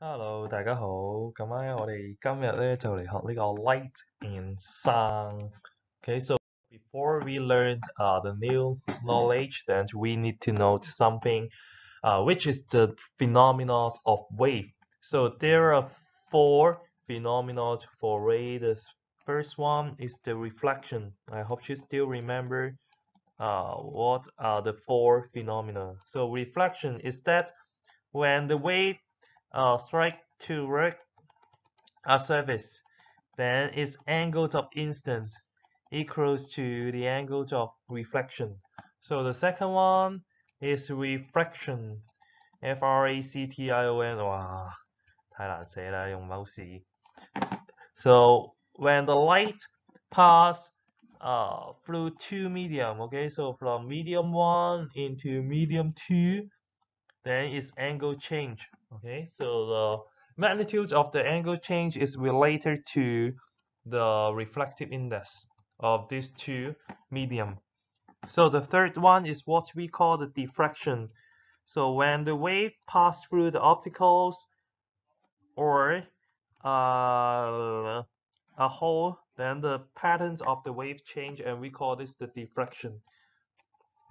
Hello，大家好。我哋今日咧就嚟學呢個 light and sound. Okay, so before we learn the new knowledge, then we need to know something, which is the phenomena of wave. So there are four phenomena for wave. The first one is the reflection. I hope you still remember what are the four phenomena. So reflection is that when the wave strike toward a surface, then its angle of incidence equals to the angle of reflection. So the second one is refraction. F-R-A-C-T-I-O-N. 哇，太難寫啦，用 So when the light pass through two medium, okay, so from medium 1 into medium 2, then its angle change. Okay, so the magnitude of the angle change is related to the reflective index of these two medium. So the third one is what we call the diffraction. So when the wave pass through the opticals or a hole, then the patterns of the wave change, and we call this the diffraction.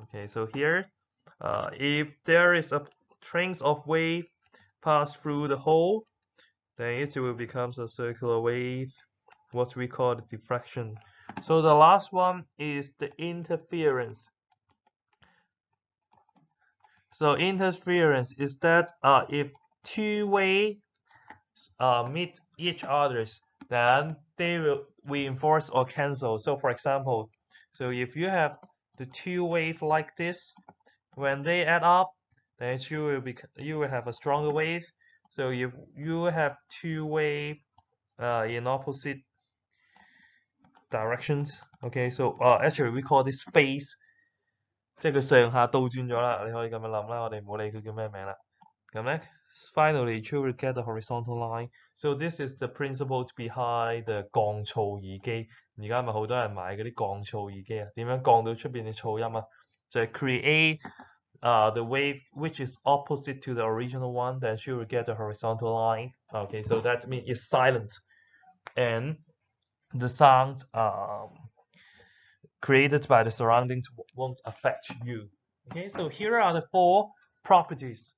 Okay, so here, if there is a trains of wave pass through the hole, then it will become a circular wave, what we call the diffraction. So the last one is the interference. So interference is that if two waves meet each others, then they will reinforce or cancel. So for example, so if you have the two waves like this, when they add up, then you will have a stronger wave. So if you have two waves in opposite directions, okay, so actually we call this phase，即係佢上下倒轉咗啦，你可以咁樣諗啦，我哋唔好理佢叫咩名啦。咁咧，finally you will get the horizontal line. So this is the principles behind the 降噪耳機。而家咪好多人買嗰啲降噪耳機啊？點樣降到出邊嘅噪音啊？就係 create the wave which is opposite to the original one, then she will get the horizontal line. Okay, so that means it's silent, and the sound created by the surroundings won't affect you. Okay, so here are the four properties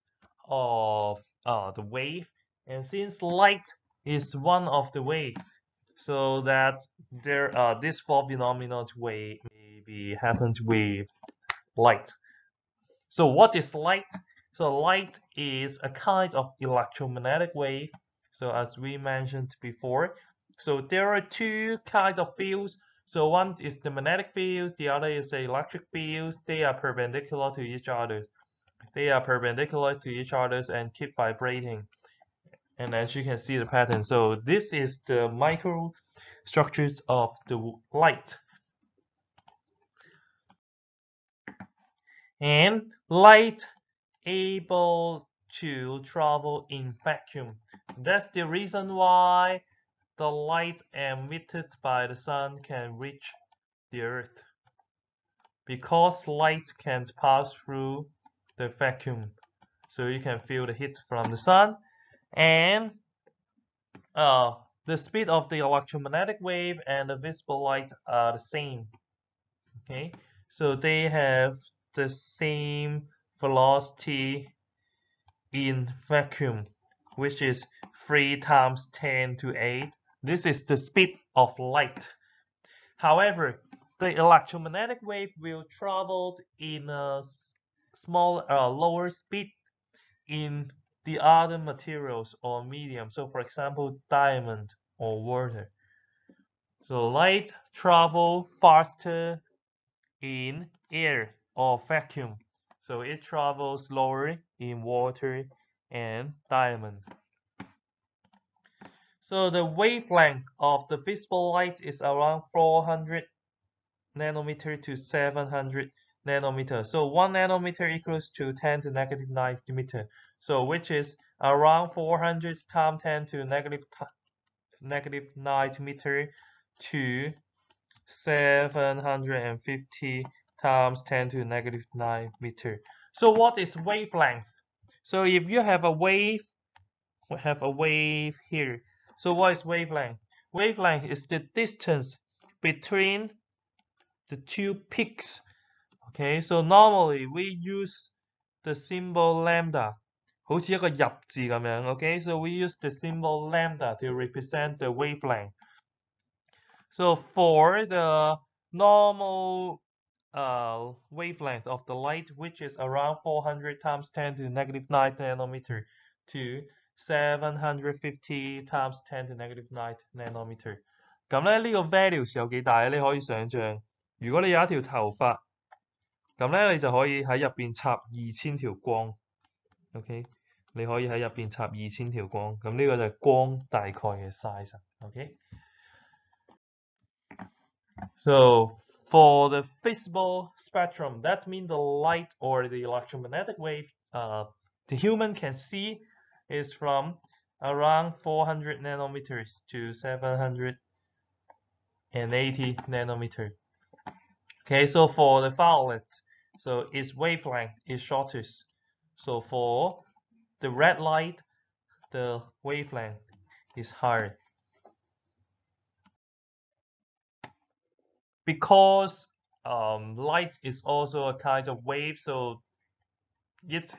of the wave, and since light is one of the wave, so that there this four phenomena wave may be happened with light. So what is light? So light is a kind of electromagnetic wave. So as we mentioned before, so there are two kinds of fields. So one is the magnetic fields, the other is the electric fields. They are perpendicular to each other. They are perpendicular to each other and keep vibrating. And as you can see the pattern, so this is the microstructures of the light. And light able to travel in vacuum. That's the reason why the light emitted by the sun can reach the earth, because light can pass through the vacuum, so you can feel the heat from the sun, and the speed of the electromagnetic wave and the visible light are the same. Okay, so they have the same velocity in vacuum, which is 3 times 10 to 8. This is the speed of light. However, the electromagnetic wave will travel in a lower speed in the other materials or medium. So for example, diamond or water. So light travel faster in air or vacuum. So it travels slower in water and diamond. So the wavelength of the visible light is around 400 nanometer to 700 nanometer. So 1 nanometer equals to 10 to negative 9 meter. So which is around 400 times 10 to negative 9 meter to 750 times 10 to negative 9 meter. So what is wavelength? So if you have a wave we have a wave here. So what is wavelength? Wavelength is the distance between the two peaks. Okay, so normally we use the symbol lambda. 好似一個入字咁樣 okay, so we use the symbol lambda to represent the wavelength. So for the normal wavelength of the light, which is around 400 times 10 to the negative 9 nanometer to 750 times 10 to the negative 9 nanometer. 咁咧呢個 values 有幾大咧？你可以想象，如果你有一條頭髮，咁咧你就可以喺入邊插2000條光。OK， 你可以喺入邊插2000條光，咁呢個就係光大概嘅 size。OK。So for the visible spectrum, that means the light or the electromagnetic wave the human can see is from around 400 nanometers to 780 nanometer. Okay, so for the violet, so its wavelength is shortest. So for the red light, the wavelength is higher. Because light is also a kind of wave, so it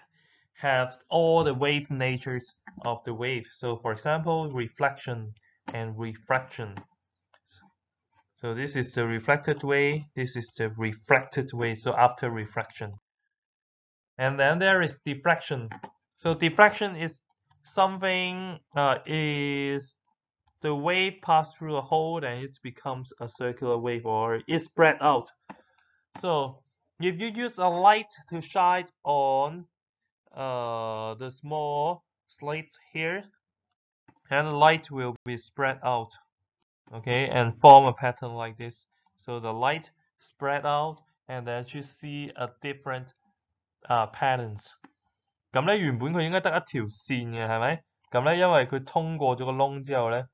has all the wave natures of the wave. So for example, reflection and refraction. So this is the reflected wave, this is the refracted wave, so after refraction. And then there is diffraction. So diffraction is something is the wave pass through a hole and it becomes a circular wave or it's spread out. So if you use a light to shine on the small slate here, and the light will be spread out, okay, and form a pattern like this. So the light spread out and then you see a different patterns. 咁咧原本佢應該得一條線嘅，係咪？咁咧因為佢通過咗個窿之後咧，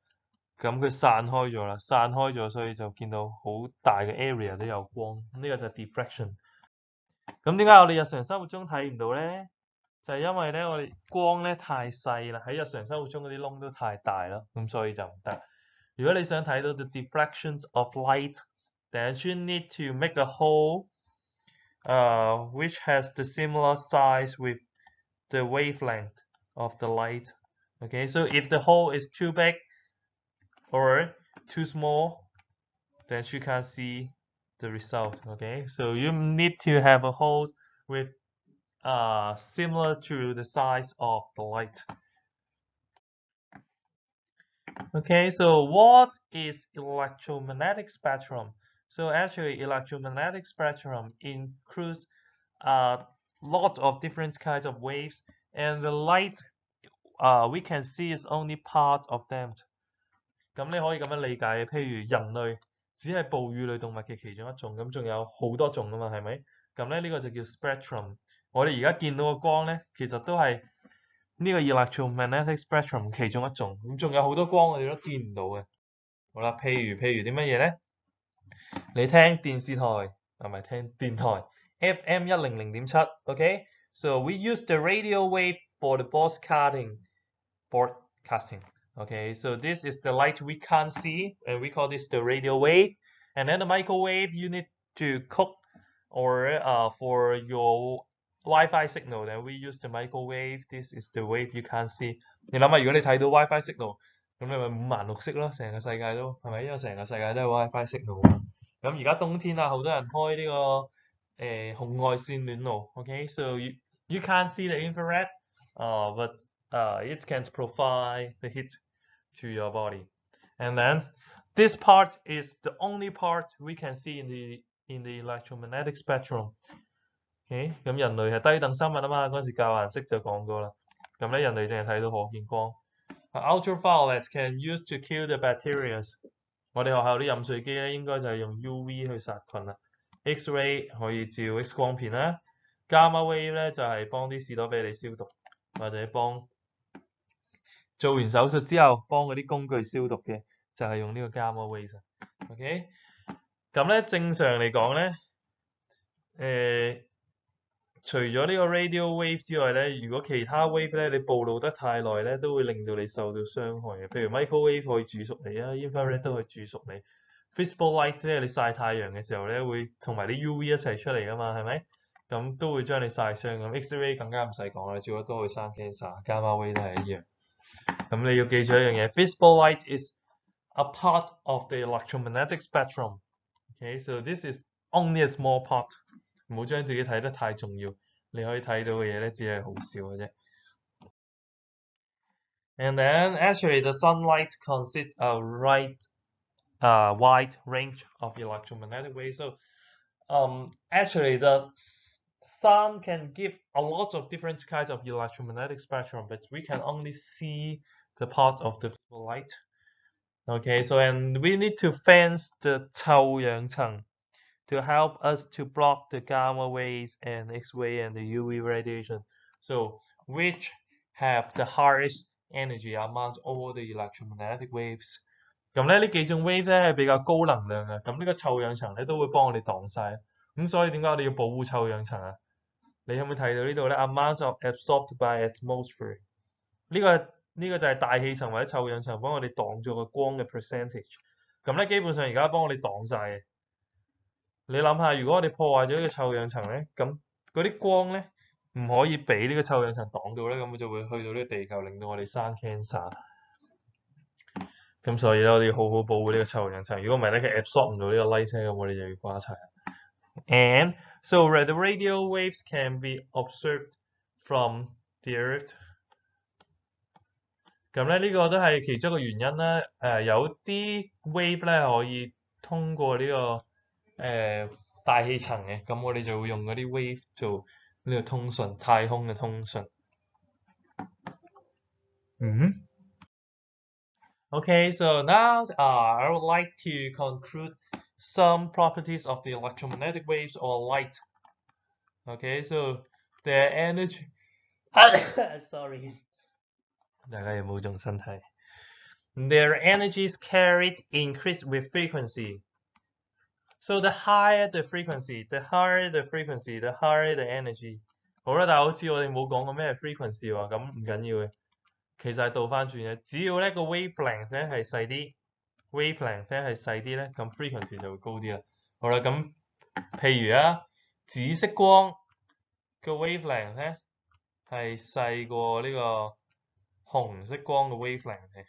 咁佢散開咗啦，散開咗，所以就見到好大嘅 area 都有光。呢個就係 diffraction。咁點解我哋日常生活中睇唔到咧？就係因為咧我哋光咧太細啦，喺日常生活中嗰啲窿都太大啦，咁所以就唔得。如果你想睇到 the diffractions of light, then you need to make a hole which has the similar size with the wavelength of the light. Okay, so if the hole is too big or too small, then you can't see the result. Okay, so you need to have a hole with similar to the size of the light. Okay, so what is electromagnetic spectrum? So actually electromagnetic spectrum includes lots of different kinds of waves, and the light we can see is only part of them. 咁你可以咁樣理解嘅，譬如人類只係哺乳類動物嘅其中一種，咁仲有好多種啊嘛，係咪？咁咧呢個就叫 spectrum。我哋而家見到嘅光咧，其實都係呢個 electromagnetic spectrum 其中一種，咁仲有好多光我哋都見唔到嘅。好啦，譬如啲乜嘢咧？你聽電視台，唔係聽電台 FM 100.7 ，OK？ So we use the radio wave for the broadcasting. Okay, so this is the light we can't see, and we call this the radio wave. And then the microwave you need to cook or for your Wi-Fi signal, then we use the microwave. This is the wave you can't see. 你諗下，如果你睇到 Wi-Fi signal，咁你咪五顏六色咯，成個世界都係咪？因為成個世界都係 Wi-Fi signal。咁而家冬天啊，好多人開呢個紅外線暖爐。Okay, so you can't see the infrared, but it can provide the heat to your body. And then this part is the only part we can see in the electromagnetic spectrum. OK， 咁人類係低等生物啊嘛，嗰陣時教顏色就講過啦。咁咧人類淨係睇到可見光。Ultraviolet can use to kill the bacteria。我哋學校啲飲水機咧應該就係用 UV 去殺菌啦。X-ray 可以照 X 光片啦。Gamma wave 咧就係幫啲士多啤梨消毒，或者幫做完手術之後幫嗰啲工具消毒嘅，就係用呢個 gamma wave。OK， 咁咧正常嚟講咧，除咗呢個 radio wave 之外咧，如果其他 wave 咧你暴露得太耐咧，都會令到你受到傷害嘅。譬如 microwave 可以煮熟你啊 ，infrared 都可以煮熟你。visible light 即係你曬太陽嘅時候咧，會同埋啲 UV 一齊出嚟噶嘛，係咪？咁都會將你曬傷咁。X-ray 更加唔使講啦，照得多會生 cancer。Gamma ray 都係一樣。咁你要記住一樣嘢 ，visible light is a part of the electromagnetic spectrum. Okay, so this is only a small part. 唔好將自己睇得太重要，你可以睇到嘅嘢咧，只係好少嘅啫。And then actually the sunlight consists of wide range of electromagnetic waves. So actually the sun can give a lot of different kinds of electromagnetic spectrum, but we can only see the part of the light. Okay, so and we need to fence the 臭氧層 to help us to block the gamma waves and X-ray and the UV radiation, so which have the highest energy among all the electromagnetic waves. 咁咧呢幾種 wave 咧係比較高能量嘅，咁呢個臭氧層咧都會幫我哋擋晒。咁所以點解我哋要保護臭氧層啊？你可唔可以睇到呢度咧 ？Amount of absorbed by atmosphere 呢個就係大氣層或者臭氧層幫我哋擋咗個光嘅 percentage。咁咧基本上而家幫我哋擋晒嘅。你諗下，如果我哋破壞咗呢個臭氧層咧，咁嗰啲光咧唔可以俾呢個臭氧層擋到咧，咁佢就會去到呢個地球，令到我哋生 cancer。咁所以咧，我哋要好好保護呢個臭氧層。如果唔係咧，佢 absorb 唔到呢個 light 咧，咁我哋就要瓜柴。And so the radio waves can be observed from the Earth。咁咧呢個都係其中一個原因啦。有啲 wave 咧可以通過呢個大氣層嘅，咁我哋就會用嗰啲 wave 做呢個通訊，太空嘅通訊。Okay, so now I would like to conclude some properties of the electromagnetic waves or light. Okay, so their energy. Sorry. 大家有冇種身體 ？Their energy is carried increase with frequency. So the higher the frequency, the higher the frequency, the higher the energy. 好啦，但係好似我哋冇講過咩 frequency 喎，咁唔緊要嘅。其實係倒翻轉嘅，只要咧個 wavelength 咧係細啲 ，wavelength 咧係細啲咧，咁 frequency 就會高啲啦。好啦，咁譬如啊，紫色光嘅 wavelength 咧係細過呢個紅色光嘅 wavelength 嘅，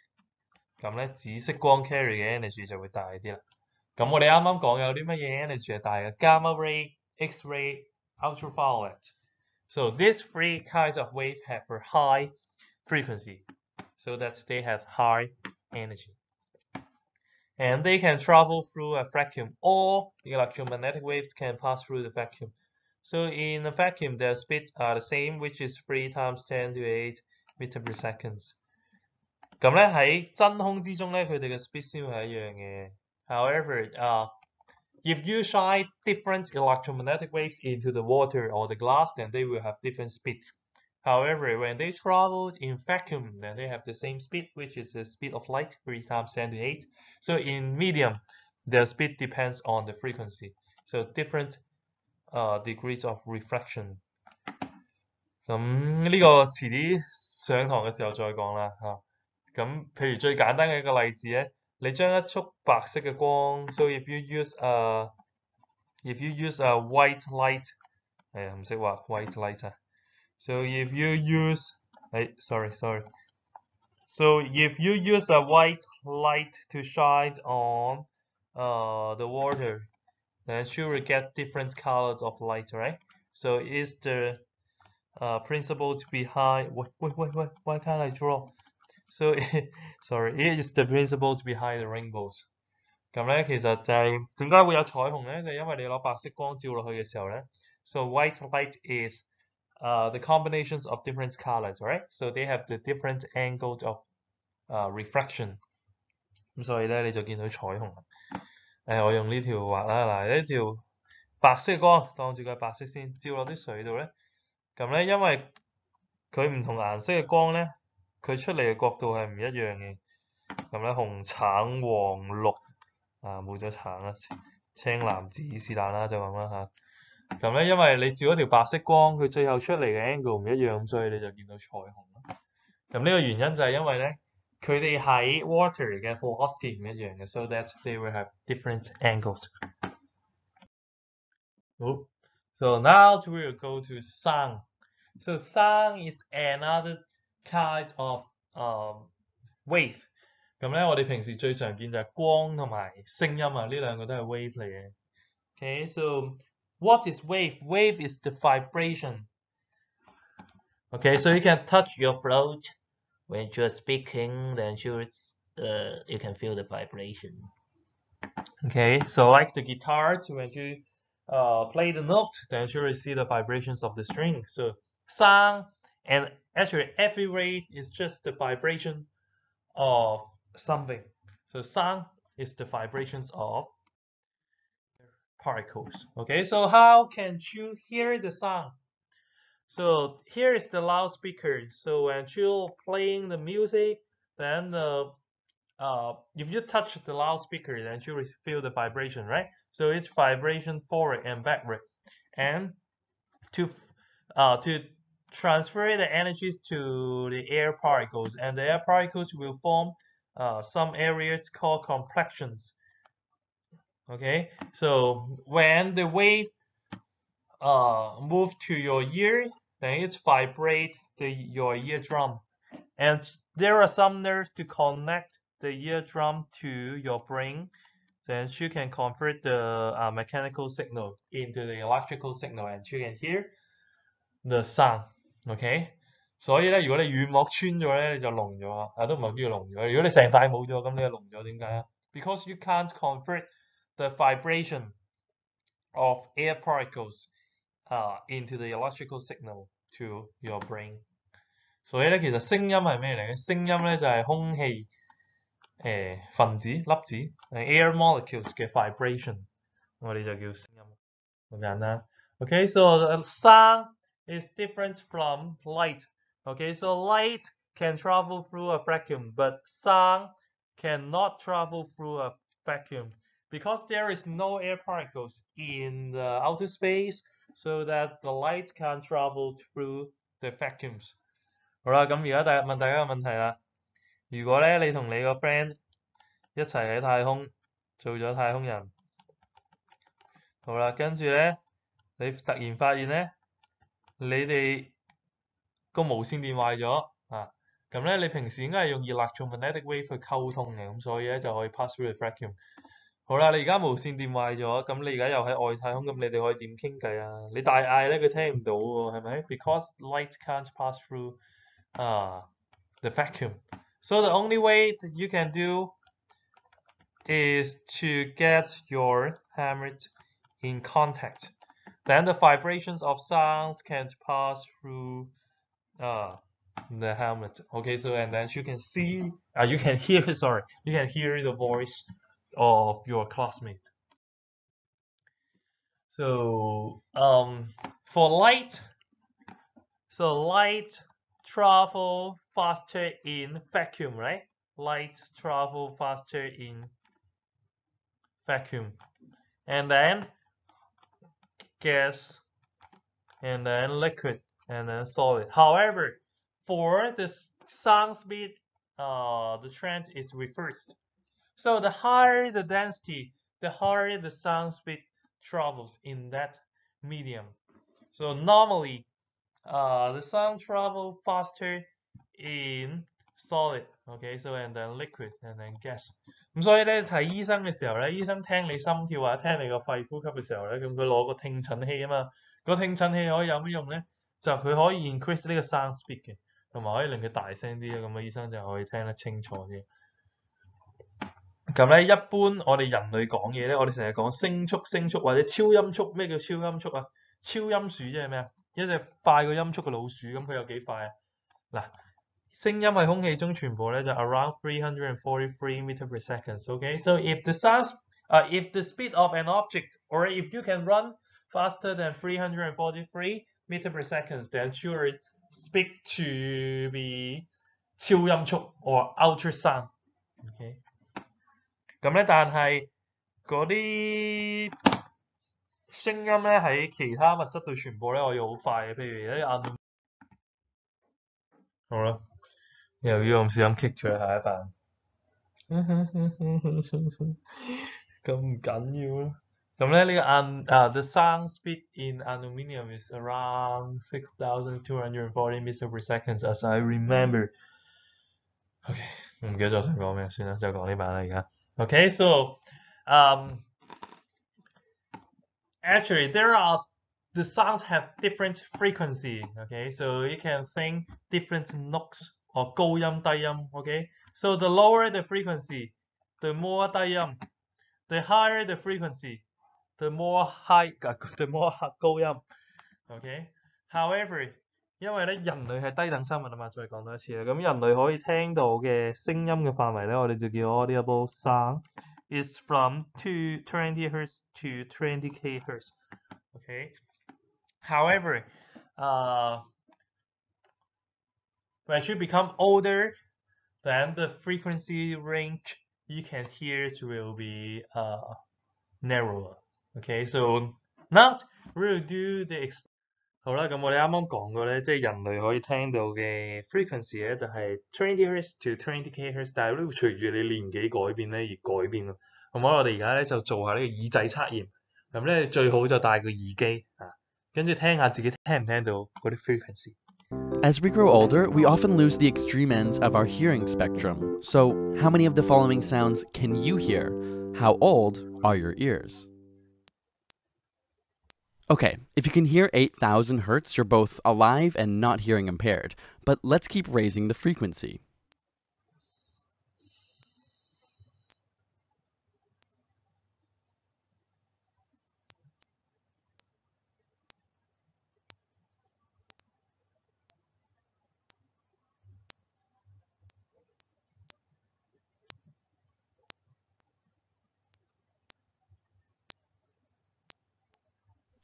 咁咧紫色光 carry 嘅 energy 就會大啲啦。咁我哋啱啱講有啲乜嘢 energy 係大嘅 ？Gamma ray, X-ray, ultraviolet. So these three kinds of wave have a high frequency, so that they have high energy. And they can travel through a vacuum, or the electromagnetic waves can pass through the vacuum. So in a vacuum, their speeds are the same, which is 3 times 10 to 8 meter per second. 咁咧喺真空之中咧，佢哋嘅 speed 先會係一樣嘅。However, if you shine different electromagnetic waves into the water or the glass, then they will have different speed. However, when they travel in vacuum, then they have the same speed, which is the speed of light, 3 times 10 to 8. So in medium, their speed depends on the frequency. So different degrees of refraction. 咁呢個遲啲上堂嘅時候再講啦嚇。咁譬如最簡單嘅一個例子咧，你將一束白色嘅光 ，so if you use a white light， 唔識畫 white light 啊。So if you use, sorry. So if you use a white light to shine on the water, then you will get different colors of light, right? So is the principle behind why can't I draw? So sorry, it is the principle behind the rainbows. 咁咧其實就係點解會有彩虹咧？就因為你攞白色光照落去嘅時候咧 ，so white light is the combinations of different colors, right? So they have the different angles of refraction. 咁所以咧你就見到彩虹。我用呢條畫啦，嗱呢條白色光當住佢白色先，照落啲水度咧，咁咧因為佢唔同顏色嘅光咧，佢出嚟嘅角度係唔一樣嘅。咁咧紅、橙、黃、綠冇咗橙啦，青、藍、紫是但啦，就咁啦嚇。咁咧，因為你照一條白色光，佢最後出嚟嘅 angle 唔一樣，所以你就見到彩虹啦。咁呢個原因就係因為咧，佢哋喺 water 嘅 velocity 唔一樣嘅 ，so that they will have different angles. So now we will go to sound. So sound is another kind of wave. 咁咧，我哋平時最常見就係光同埋聲音啊，呢兩個都係 wave 嚟嘅。Okay, so what is wave? Wave is the vibration. Okay, so you can touch your throat when you're speaking, then you can feel the vibration. Okay, so like the guitar, when you play the note, then you will see the vibrations of the string. So sound, and actually every wave is just the vibration of something. So sound is the vibrations of particles. Okay, so how can you hear the sound? So here is the loudspeaker. So when you're playing the music, then if you touch the loudspeaker, then you will feel the vibration, right? So it's vibration forward and backward, and to transfer the energies to the air particles, and the air particles will form some areas called complexions. Okay, so when the wave move to your ear, then it vibrate your eardrum, and there are some nerves to connect the eardrum to your brain. Then you can convert the mechanical signal into the electrical signal, and you can hear the sound. OK， 所以咧，如果你軟膜穿咗咧，你就聾咗啦。都唔係叫聾咗。如果你成塊冇咗，咁你就聾咗。點解啊？ Because you can't convert the vibration of air particles into the electrical signal to your brain. 所以咧，其實聲音係咩嚟嘅？聲音咧就係空氣分子粒子 air molecules 嘅 vibration， 我哋就叫聲音。好簡單。Okay, so the sound is different from light. Okay, so light can travel through a vacuum, but sound cannot travel through a vacuum because there is no air particles in the outer space, so that the light can travel through the vacuums. 好啦，咁而家問大家個問題啦。如果咧你同你個 friend 一齊喺太空做咗太空人，好啦，跟住咧你突然發現咧你哋個無線電壞咗啊，咁咧你平時應該係用 electromagnetic wave 去溝通嘅，咁所以咧就可以 pass through the vacuum。好啦，你而家無線電壞咗，咁你而家又喺外太空，咁你哋可以點傾偈啊？你大嗌咧佢聽唔到喎，係咪 ？Because light can't pass through the vacuum. So the only way that you can do is to get your helmet in contact. Then the vibrations of sounds can pass through the helmet. Okay, so and then you can see, you can hear, sorry, you can hear the voice of your classmate. So for light, so light travel faster in vacuum, right? Light travel faster in vacuum, and then gas, and then liquid, and then solid. However, for the sound speed, the trend is reversed. So the higher the density, the higher the sound speed travels in that medium. So normally, the sound travel faster in solid, okay, so and then liquid and then gas. 咁所以咧睇醫生嘅時候咧，醫生聽你心跳或者聽你個肺呼吸嘅時候咧，咁佢攞個聽診器啊嘛，個聽診器可以有咩用咧？就佢可以 increase 呢個 sound speed 嘅，同埋可以令佢大聲啲，咁醫生就可以聽得清楚啲。咁咧，一般我哋人類講嘢咧，我哋成日講聲速或者超音速。咩叫超音速啊？超音鼠即係咩啊？一隻快過音速嘅老鼠，咁佢有幾快啊？嗱，聲音喺空氣中傳播咧就 around 343 meter per second. Okay, so if the speed of an object, or if you can run faster than 343 meter per second, then you speak to be 超音速 or ultrasound. Okay. 咁咧，但係嗰啲聲音咧喺其他物質度傳播咧，可以好快嘅。譬如咧眼，好啦，又要用試音 kick 住下一版，咁唔緊要啦。咁咧呢個the sound speed in aluminium is around 6,240 meters per second as I remember. OK， 唔記得咗想講咩，算啦，就講呢版啦而家。OK, so actually the sounds have different frequency. Okay, so you can think different notes or 高音低音。Okay, so the lower the frequency, the more 低音；the higher the frequency, the more 高音。Okay, however， 因為咧人類係低等生物啊嘛，再講多一次啦。咁人類可以聽到嘅聲音嘅範圍咧，我哋就叫 audible sound is from 20 Hz to 20 kHz. Okay, however, when you become older, then the frequency range you can hear will be narrower. Okay, so now we'll do the 好啦，咁我哋啱啱講過咧，即係人類可以聽到嘅 frequency 咧，就係20 Hz to 20 kHz， 但係都會隨住你年紀改變咧而改變咯。咁我哋而家咧就做下呢個耳仔測驗，咁咧最好就戴個耳機啊，跟住聽下自己聽唔聽到嗰啲 frequency。As we grow older, we often lose the extreme ends of our hearing spectrum. So, how many of the following sounds can you hear? How old are your ears? Okay, if you can hear 8,000 Hz, you're both alive and not hearing impaired. But let's keep raising the frequency.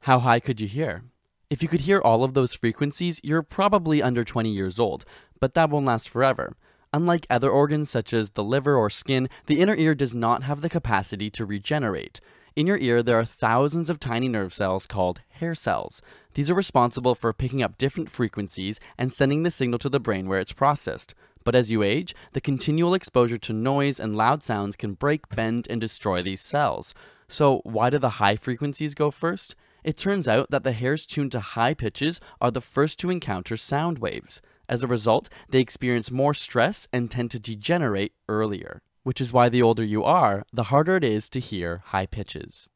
How high could you hear? If you could hear all of those frequencies, you're probably under 20 years old, but that won't last forever. Unlike other organs such as the liver or skin, the inner ear does not have the capacity to regenerate. In your ear, there are thousands of tiny nerve cells called hair cells. These are responsible for picking up different frequencies and sending the signal to the brain where it's processed. But as you age, the continual exposure to noise and loud sounds can break, bend, and destroy these cells. So why do the high frequencies go first? It turns out that the hairs tuned to high pitches are the first to encounter sound waves. As a result, they experience more stress and tend to degenerate earlier, which is why the older you are, the harder it is to hear high pitches.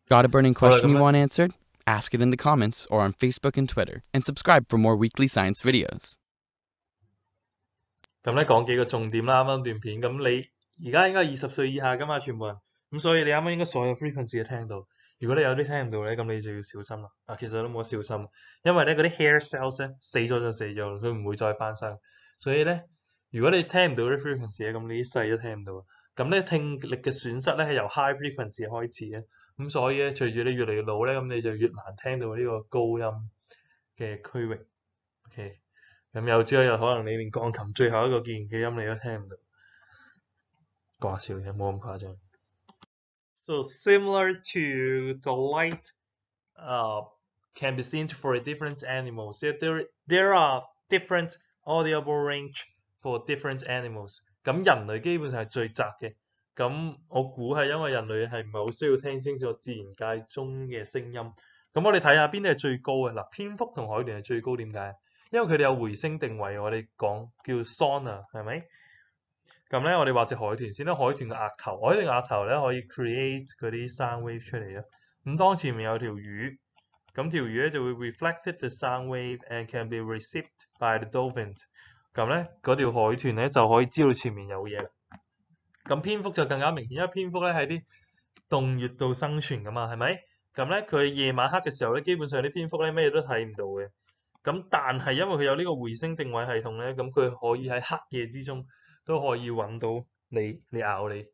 Got a burning question you want answered? Ask it in the comments or on Facebook and Twitter, and subscribe for more weekly science videos. 咁咧講幾個重點啦，啱啱段片，咁你而家應該20歲以下噶嘛，全部人，咁所以你啱啱應該所有 frequency 都聽到。如果你有啲聽唔到咧，咁你就要小心啦。其實都冇得小心，因為咧嗰啲 hair cells 咧死咗就死咗，佢唔會再翻生。所以咧，如果你聽唔到啲 frequency 咧，咁你一世都聽唔到。咁咧聽力嘅損失咧係由 high frequency 開始嘅，咁所以咧隨住你越嚟越老咧，咁你就越難聽到呢個高音嘅區域。OK， 咁有朝一日可能你連鋼琴最後一個鍵嘅音你都聽唔到。講笑嘅，冇咁誇張。So similar to the light can be seen for different animals. There are different audible range for different animals. 咁人類基本上係最窄嘅。咁我估係因為人類係唔係好需要聽清楚自然界中嘅聲音。咁我哋睇下邊啲係最高嘅。嗱，蝙蝠同海豚係最高，點解？因為佢哋有回聲定位，我哋講叫 sonar， 係咪？咁咧，我哋畫隻海豚先啦。海豚嘅額頭，海豚額頭咧可以 create 嗰啲 sound wave 出嚟啊。咁當前面有條魚，咁條魚咧就會 reflected the sound wave and can be received by the dolphin。咁咧，嗰條海豚咧就可以知道前面有嘢啦。咁蝙蝠就更加明顯，因為蝙蝠咧喺啲洞穴度生存噶嘛，係咪？咁咧佢夜晚黑嘅時候咧，基本上啲蝙蝠咧咩都睇唔到嘅。咁但係因為佢有呢個回聲定位系統咧，咁佢可以喺黑夜之中都可以揾到你咬你，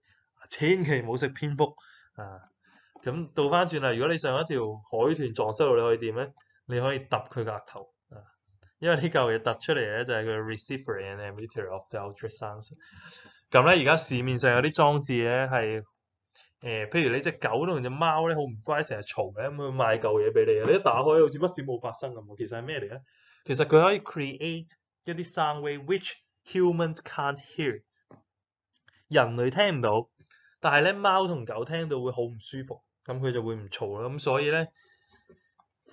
千祈唔好食蝙蝠啊！咁倒翻轉啦，如果你上一條海豚撞失路，你可以點咧？你可以揼佢個額頭啊，因為呢嚿嘢突出嚟咧就係佢 receiver and emitter of the ultrasound。咁咧而家市面上有啲裝置咧係譬如你隻狗同隻貓咧好唔乖，成日嘈嘅，咁佢賣嚿嘢俾你，你一打開好似乜事冇發生咁喎。其實係咩嚟咧？其實佢可以 create 一啲 sound wave which humans can't hear，人類聽唔到，但係咧貓同狗聽到會好唔舒服，咁佢就會唔嘈啦。咁所以咧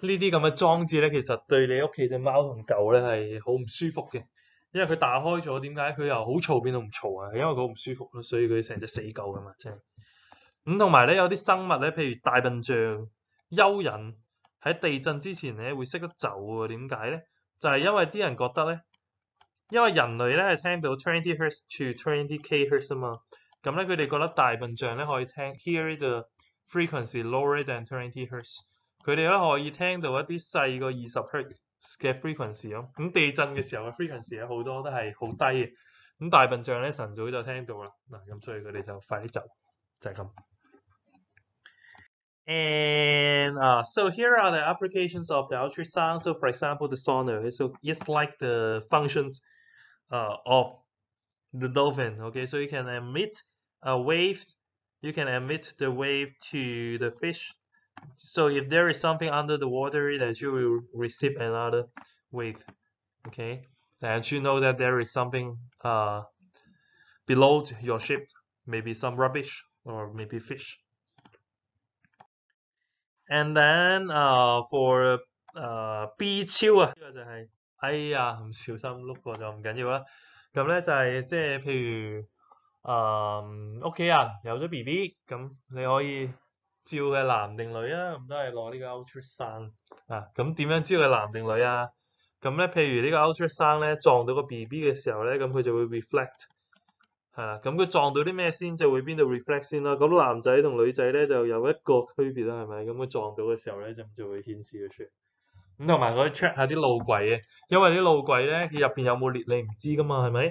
呢啲咁嘅裝置咧，其實對你屋企隻貓同狗咧係好唔舒服嘅，因為佢打開咗，點解佢由好嘈變到唔嘈啊？因為佢好唔舒服咯，所以佢成隻死狗噶嘛，即係。咁同埋咧，有啲生物咧，譬如大笨象、蚯蚓，喺地震之前咧會識得走喎。點解咧？就係因為啲人覺得咧，因為人類咧係聽到20 Hz to 20K Hz 啊嘛，咁咧佢哋覺得大笨象咧可以聽 hear the frequency lower than 20 Hz，佢哋咧可以聽到一啲細過20 Hz 嘅 frequency 咯。咁地震嘅時候嘅 frequency 咧好多都係好低嘅，咁大笨象咧晨早就聽到啦，嗱咁所以佢哋就快啲走，就係咁。And so here are the applications of the ultrasound. So for example, the sonar. So it's like the functions of the dolphin. Okay, so you can emit a wave. You can emit the wave to the fish. So if there is something under the water, that you will receive another wave. Okay, and you know that there is something below your ship, maybe some rubbish or maybe fish. And then for B 超啊，呢個就係哎呀唔小心碌過就唔緊要啦。咁咧就係即係譬如屋企人有咗 BB，咁你可以照嘅男定女啊，咁都係攞呢個 ultrasound啊。咁點樣知佢男定女啊？咁咧譬如呢個 ultrasound 咧撞到個 BB 嘅時候咧，咁佢就會 reflect。係啦，咁佢撞到啲咩先就會邊度 reflect 先啦。咁男仔同女仔咧就有一個區別啦，係咪？咁佢撞到嘅時候咧就會顯示咗出嚟。咁同埋可以 check 下啲路軌嘅，因為啲路軌咧佢入邊有冇裂你唔知噶嘛，係咪？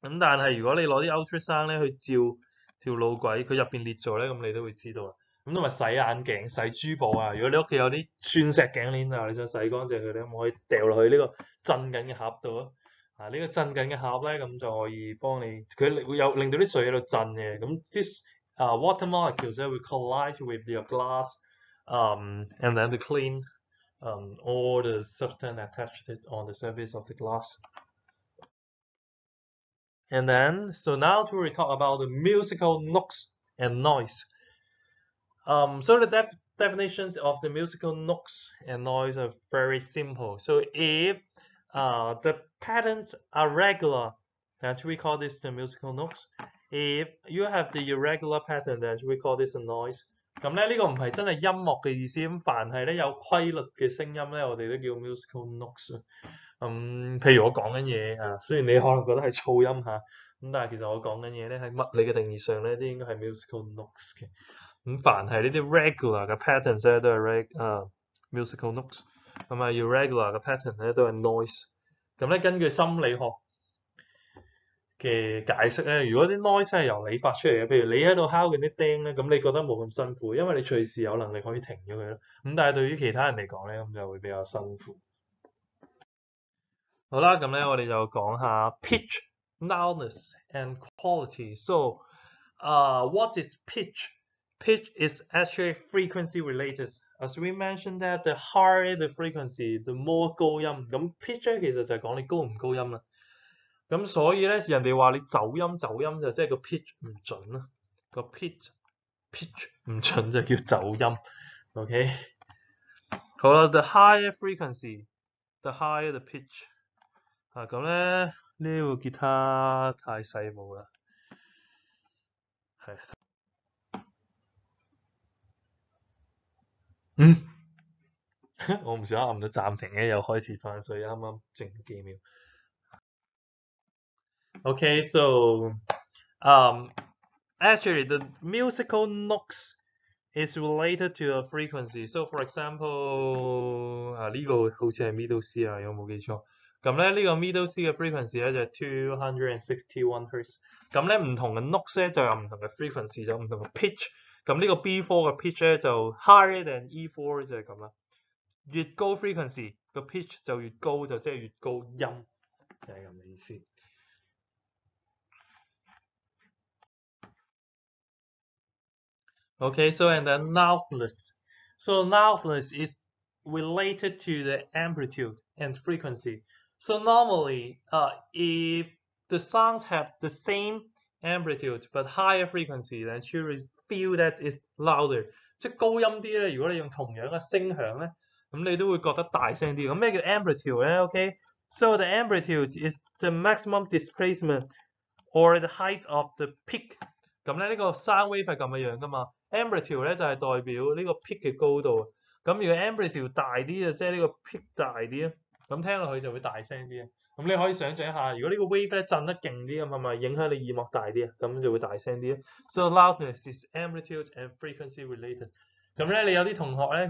咁但係如果你攞啲 ultrasound 咧去照條路軌，佢入邊裂咗咧，咁你都會知道啦。咁同埋洗眼鏡、洗珠寶啊，如果你屋企有啲鑽石頸鏈啊，你想洗乾淨佢咧，咁可以掉落去呢個震緊嘅盒度啊。呢個震緊嘅盒咧，咁就可以幫你，佢會有令到啲水喺度震嘅。咁啲water molecules 咧會 collide with your glass， and then to clean all the substance attached on the surface of the glass. And then, so now we talk about the musical notes and noise. So the definitions of the musical notes and noise are very simple. So if the patterns are regular, then we call this the musical notes. If you have the irregular pattern, then we call this a noise. 咁咧呢個唔係真係音樂嘅意思，咁凡係咧有規律嘅聲音咧，我哋都叫 musical notes。譬如我講緊嘢啊，雖然你可能覺得係噪音嚇，咁但係其實我講緊嘢咧喺物理嘅定義上咧，都應該係 musical notes 嘅。咁凡係呢啲 regular 嘅 patterns 咧都係musical notes，咁啊 irregular 嘅 pattern 咧都係 noise。咁咧根據心理學嘅解釋咧，如果啲 noise 係由你發出嚟嘅，譬如你喺度敲緊啲釘咧，咁你覺得冇咁辛苦，因為你隨時有能力可以停咗佢咯。咁但係對於其他人嚟講咧，咁就會比較辛苦。好啦，咁咧我哋就講下 pitch, loudness and quality. So, what is pitch? Pitch is actually frequency related. As we mentioned that the higher the frequency, the more 高音。咁 pitch 咧其實就係講你高唔高音啦。咁所以咧，人哋話你走音就即係個 pitch 唔準啦，個 pitch 唔準就叫走音。OK， 好啦 ，the higher frequency, the higher the pitch。咁咧呢部吉他太細部啦，係，我唔想按到暫停嘅，又開始翻，所以啱啱靜幾秒。Okay, so actually the musical notes is related to a frequency. So for example，呢個好似係 middle C 啊，有冇記錯？咁咧呢個 middle C 嘅 frequency 咧就係261 Hz。咁咧唔同嘅 notes 咧就有唔同嘅 frequency，就唔同嘅 pitch。咁呢個 B4 嘅 pitch 咧就 higher than E4 就係咁啦。越高 frequency 個 pitch 就越高，就即係越高音，就係咁嘅意思。Okay, so and then loudness. So loudness is related to the amplitude and frequency. So normally, if the sounds have the same amplitude but higher frequency, then you will feel that it's louder. 即係高音啲咧，如果你用同樣嘅聲響咧，咁你都會覺得大聲啲。咁咩叫 amplitude 咧？OK， so the amplitude is the maximum displacement or the height of the peak。咁咧呢個 sound wave 係咁嘅樣噶嘛。amplitude 咧就係代表呢個 peak 嘅高度。咁如果 amplitude 大啲啊，即係呢個 peak 大啲啊，咁聽落去就會大聲啲啊。咁你可以想象一下，如果呢個 wave 咧震得勁啲咁，係咪影響你耳膜大啲啊？咁就會大聲啲啊。So loudness is amplitude and frequency related。咁咧，你有啲同學咧，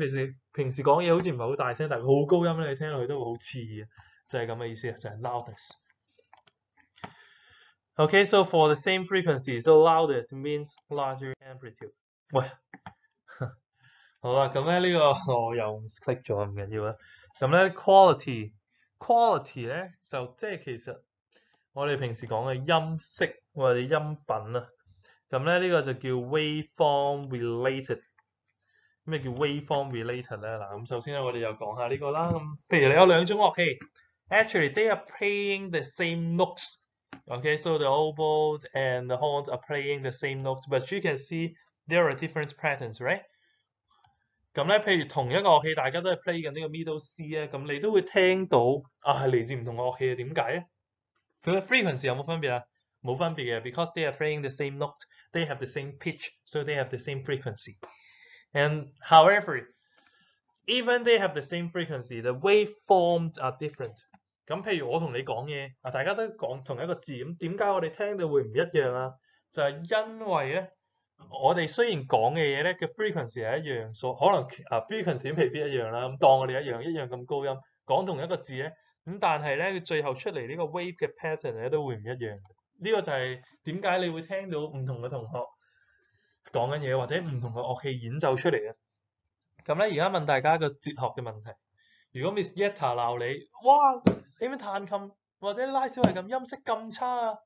平時講嘢好似唔係好大聲，但係好高音咧，你聽落去都會好刺嘅，就係咁嘅意思啊，就係 loudness。Okay, so for the same frequency, so louder means larger amplitude。喂，好啦，咁咧呢個我又 click 咗，唔緊要啦。咁咧 quality 咧就即係其實我哋平時講嘅音色或者音品啊。咁咧呢個就叫 waveform related。咩叫 waveform related 咧？嗱，咁首先咧我哋又講下呢個啦。咁譬如你有兩種樂器 ，actually they are playing the same notes。Okay, so the oboes and the horns are playing the same notes, but you can see there are different patterns, right? 咁咧，譬如同一個樂器，大家都係 play 緊呢個 middle C 咧，咁你都會聽到啊，係嚟自唔同嘅樂器啊。點解咧？佢嘅 frequency 有冇分別啊？冇分別嘅 ，because they are playing the same note, they have the same pitch, so they have the same frequency. And however, even they have the same frequency, the waveforms are different. 咁譬如我同你講嘢啊，大家都講同一個字，咁點解我哋聽到會唔一樣啊？就係因為咧，我哋雖然講嘅嘢咧嘅 frequency 係一樣，可能frequency 未必一樣啦。咁當我哋一樣咁高音講同一個字咧，咁但係咧佢最後出嚟呢個 wave 嘅 pattern 咧都會唔一樣。呢個就係點解你會聽到唔同嘅同學講緊嘢，或者唔同嘅樂器演奏出嚟嘅。咁咧而家問大家一個哲學嘅問題：如果 Miss Yetta 鬧你，哇！你咩彈琴或者拉小提琴音色咁差啊？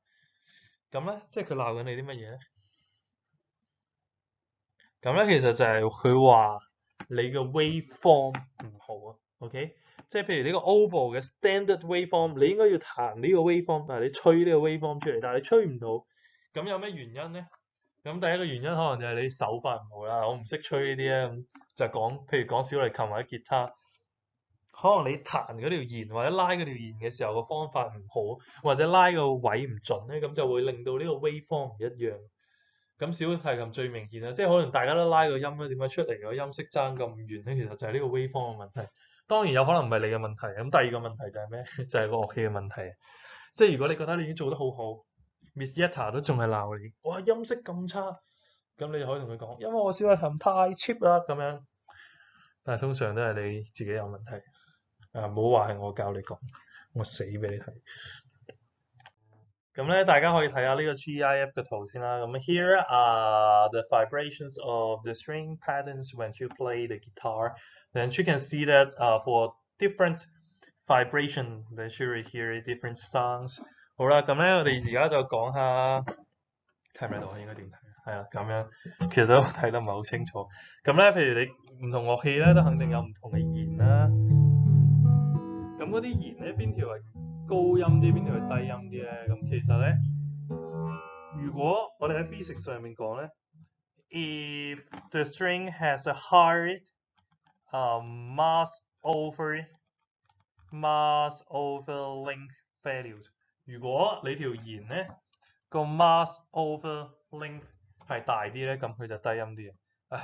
咁咧即係佢鬧緊你啲乜嘢咧？咁咧其實就係佢話你嘅 waveform 唔好啊 ，OK？ 即係譬如呢個 oboe 嘅 standard waveform，你應該要彈呢個 waveform，但係你吹呢個 waveform 出嚟，但係你吹唔到，咁有咩原因咧？咁第一個原因可能就係你手法唔好啦，我唔識吹呢啲咧，咁就譬如講小提琴或者吉他，可能你彈嗰條弦或者拉嗰條弦嘅時候個方法唔好，或者拉個位唔準咧，咁就會令到呢個 waveform 唔一樣。咁小提琴最明顯啦，即係可能大家都拉個音咧，點解出嚟個音色爭咁遠咧？其實就係呢個 waveform 嘅問題。當然有可能唔係你嘅問題。咁第二個問題就係咩？就係個樂器嘅問題。即係如果你覺得你已經做得好好 ，Miss Yetta 都仲係鬧你，哇音色咁差，咁你就可以同佢講，因為我小提琴太 cheap 啦咁樣。但係通常都係你自己有問題。唔好話係我教你講，我死俾你睇。咁咧，大家可以睇下呢個 GIF 嘅圖先啦。咁 here are the vibrations of the string patterns when you play the guitar. Then you can see that for different vibration, then you will hear different sounds. 好啦，咁咧我哋而家就講下睇唔睇到啊？應該點睇？係啦，咁樣其實都睇得唔係好清楚。咁咧，譬如你唔同樂器咧，都肯定有唔同嘅弦啦。咁嗰啲弦咧，邊條係高音啲，邊條係低音啲咧？咁其實咧，如果我哋喺 physics 上面講咧 ，if the string has a higher mass over length values， 如果你條弦咧個 mass over length 係大啲咧，咁佢就低音啲嘅。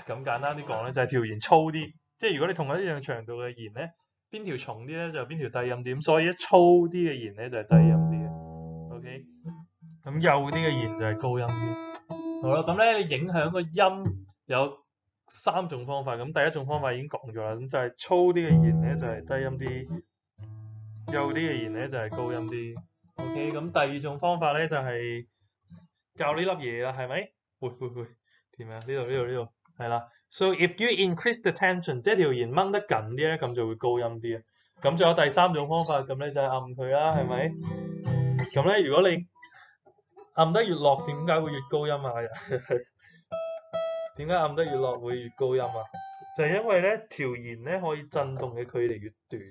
咁簡單啲講咧，就係條弦粗啲，即係如果你同一樣長度嘅弦咧。邊條重啲咧，就邊條低音啲，咁所以一粗啲嘅弦咧就係低音啲嘅 ，OK？ 咁幼啲嘅弦就係高音啲。好啦，咁咧你影響個音有3種方法，咁第一種方法已經講咗啦，咁就係粗啲嘅弦咧就係低音啲，幼啲嘅弦咧就係高音啲 ，OK？ 咁第二種方法咧就係教呢粒嘢啦，係咪？會點啊？呢度係啦。So if you increase the tension， 即係條弦掹得緊啲咧，咁就會高音啲啊。咁仲有第3種方法，咁咧就係按佢啦，係咪？咁咧如果你按得越落，點解會越高音啊？點解暗得越落會越高音啊？就係因為咧條弦咧可以震動嘅距離越短，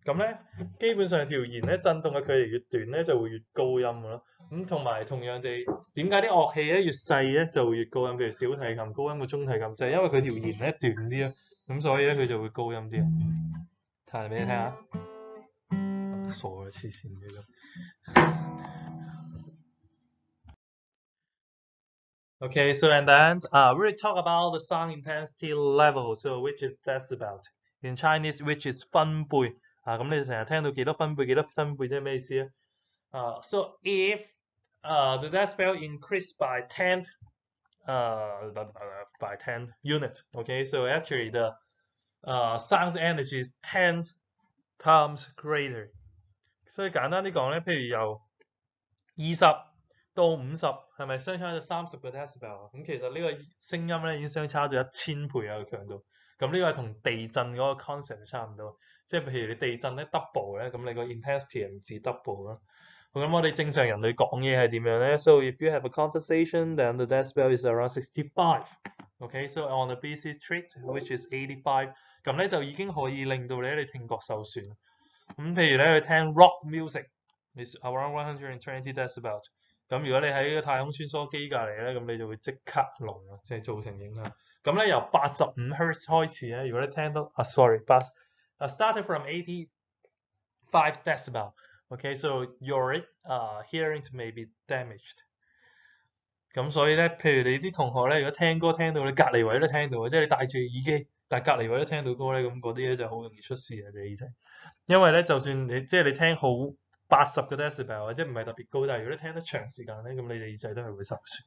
咁咧基本上條弦咧震動嘅距離越短咧就會越高音㗎咯。咁同埋同樣地，點解啲樂器咧越細咧就會越高音？譬如小提琴高音過中提琴，就係因為佢條弦咧短啲啊，咁所以咧佢就會高音啲。彈俾你聽下，傻嘅黐線嘅咁。Okay, so and then we'll talk about the sound intensity level, so which is decibel. In Chinese, which is 分貝咁你成日聽到幾多分貝即係咩意思啊？So if the decibel increased by 10 by 10 unit, okay, so actually the sound energy is 10 times greater. 所以簡單啲講咧，譬如由20到50，係咪相差咗30個 decibel 咁其實呢個聲音咧已經相差咗1000倍嘅強度。咁呢個係同地震嗰個 concept 差唔多，即係譬如你地震咧 double 咧，咁你個 intensity 唔止 double 咯。咁我哋正常人類講嘢係點樣咧 ？So if you have a conversation, then the decibel is around 65. Okay, so on a busy street, which is 85，咁咧就已經可以令到你聽覺受損。咁譬如咧去聽 rock music is around 120 decibels。咁如果你喺個太空穿梭機隔離咧，咁你就會即刻聾啊，即係造成影響。咁咧由85 Hz 開始咧，如果你聽到started from 85 decibel。Okay, so your hearing may be damaged。咁所以咧，譬如你啲同學咧，如果聽歌聽到你隔離位都聽到，即係你戴住耳機，但係隔離位都聽到歌咧，咁嗰啲咧就好容易出事啊隻耳仔。因為咧，就算你即係你聽好80個 decibel 或者唔係特別高，但係如果你聽得長時間咧，咁你哋耳仔都係會受損。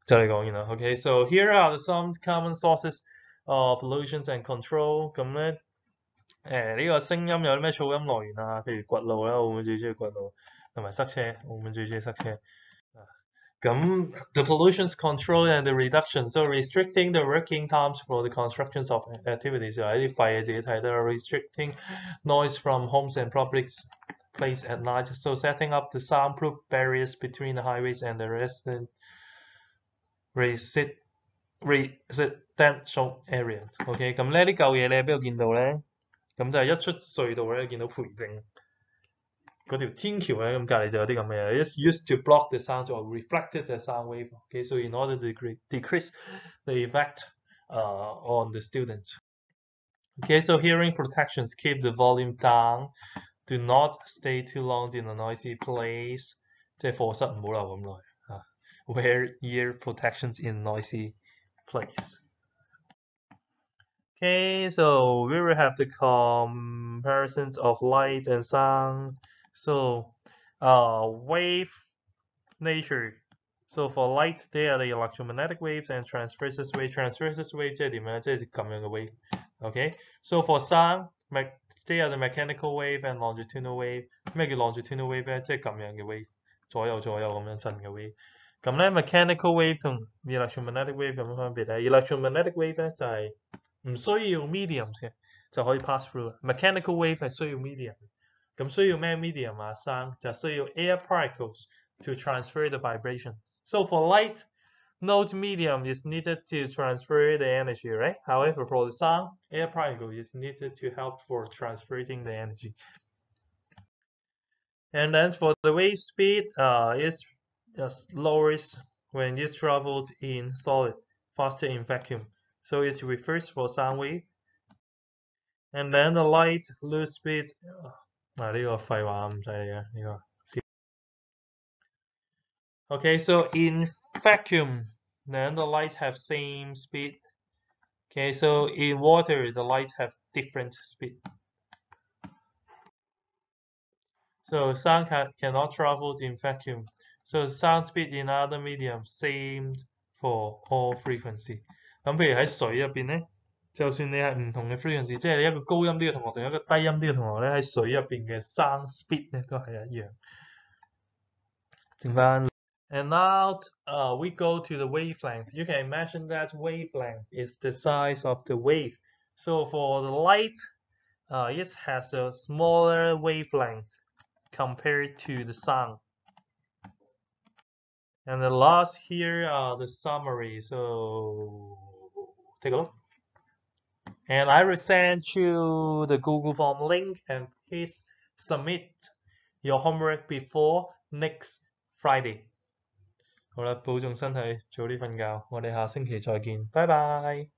就嚟講完啦。Okay, so here are some common sources of pollution and control。咁咧，呢個聲音有啲咩噪音來源啊？譬如掘路啦，澳門最中意掘路，同埋塞車，澳門最中意塞車。咁 the pollution control and the reduction, so restricting the working times for the constructions of activities 就係啲廢嘅自己睇得啦。Restricting noise from homes and public place at night, so setting up the soundproof barriers between the highways and the residential area。OK， 咁呢啲舊嘢你喺邊度見到咧？咁就係一出隧道咧，見到培正嗰條天橋咧，咁隔離就有啲咁嘅嘢。It's used to block the sound or reflected the sound wave. Okay, so in order to decrease the effect on the student. Okay, so hearing protections keep the volume down. Do not stay too long in a noisy place. 即係課室唔好留咁耐啊。Wear ear protections in noisy place. Okay, so we will have the comparisons of light and sound. So, wave nature. So for light, they are the electromagnetic waves and transverse wave. Transverse wave 即係點樣？即係咁樣嘅 wave。Okay. So for sound, they are the mechanical wave and longitudinal wave。咩叫 longitudinal wave 咧？即係咁樣嘅 wave，左右咁樣震嘅 wave。咁咧 mechanical wave 同 electromagnetic wave 有乜分別咧 ？electromagnetic wave 咧就係唔需要 mediums 嘅就可以 pass through。mechanical wave 係需要 medium。咁需要咩 medium 啊？生就需要 air particles to transfer the vibration. So for light, no medium is needed to transfer the energy, right? However, for the sound, air particle is needed to help for transferring the energy. And then for the wave speed, it's lowest when it's traveled in solid, faster in vacuum. So it's reversed for sound wave. And then the light lose speed. 呢個廢話唔使理嘅呢個。Okay, so in vacuum, then the light have same speed. Okay, so in water, the light have different speed. So sound cannot travel in vacuum. So sound speed in other medium same for all frequency. 咁譬如喺水入邊咧，就算你係唔同嘅 frequency，即係你一個高音啲嘅同學同一個低音啲嘅同學咧，喺水入邊嘅 sound speed 咧都係一樣。剩翻。And now we go to the wavelength. You can imagine that wavelength is the size of the wave. So for the light, it has a smaller wavelength compared to the sound. And the last here are the summary. So take a look. And I will send you the Google Form link and please submit your homework before next Friday. 好啦，保重身體，早啲瞓覺，我哋下星期再見，拜拜。